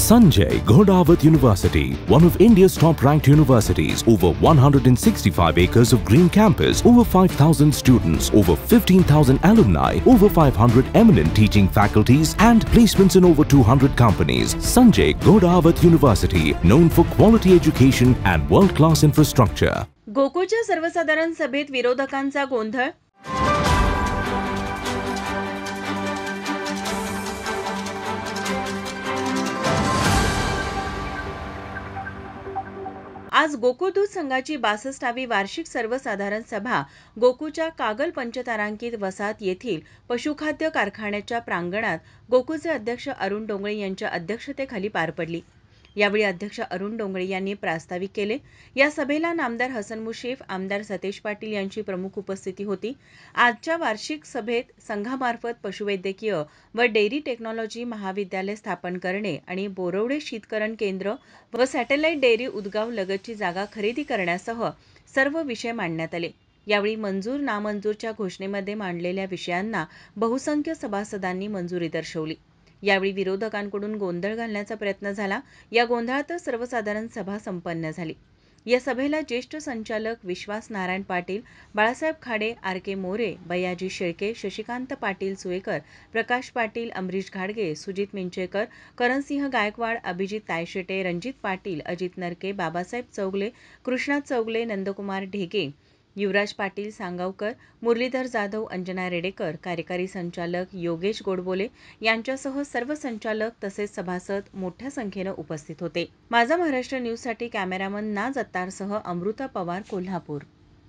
Sanjay Ghodawat University, one of India's top-ranked universities, over 165 acres of green campus, over 5,000 students, over 15,000 alumni, over 500 eminent teaching faculties and placements in over 200 companies. Sanjay Ghodawat University, known for quality education and world-class infrastructure. गोकुळच्या सर्वसाधारण सभेत विरोधकांचा गोंधळ. आज गोकुळ दूध संघाची 62वी वार्षिक सर्वसाधारण सभा गोकुळच्या कागल पंचतारांकित वसाहत येथील पशुखाद्य कारखान्याच्या प्रांगणात गोकुळचे अध्यक्ष अरुण डोंगळे यांच्या अध्यक्षतेखाली पार पडली. यावेळी अध्यक्ष अरुण डोंगळे यांनी प्रास्ताविक केले. या सभेला नामदार हसन मुश्रीफ, आमदार सतेज पाटील यांची प्रमुख उपस्थिती होती. आजच्या वार्षिक सभेत संघामार्फत पशुवैद्यकीय व डेअरी टेक्नॉलॉजी महाविद्यालय स्थापन करणे आणि बोरवडे शीतकरण केंद्र व सॅटेलाईट डेअरी उदगाव लगतची जागा खरेदी करण्यासह सर्व विषय मांडण्यात आले. यावेळी मंजूर नामंजूरच्या घोषणेमध्ये मांडलेल्या विषयांना बहुसंख्य सभासदांनी मंजुरी दर्शवली. यावेळी विरोधकांकडून गोंधळ घालण्याचा प्रयत्न झाला. या गोंधळातच सर्वसाधारण सभा संपन्न झाली. या सभेला ज्येष्ठ संचालक विश्वास नारायण पाटील, बाळासाहेब खाडे, आर के मोरे, बयाजी शेळके, शशिकांत पाटील सुयेकर, प्रकाश पाटील, अमरीश घाडगे, सुजित मिंचेकर, करणसिंह गायकवाड, अभिजित तायशेटे, रणजित पाटील, अजित नरके, बाबासाहेब चौगले, कृष्णा चौगले, नंदकुमार ढेगे, युवराज पाटील सांगावकर, मुरलीधर जाधव, अंजना रेडेकर, कार्यकारी संचालक योगेश गोडबोले यांच्यासह सर्व संचालक तसेच सभासद मोठ्या संख्येने उपस्थित होते. माझा महाराष्ट्र न्यूजसाठी कॅमेरामन नाज अत्तारसह अमृता पवार, कोल्हापूर.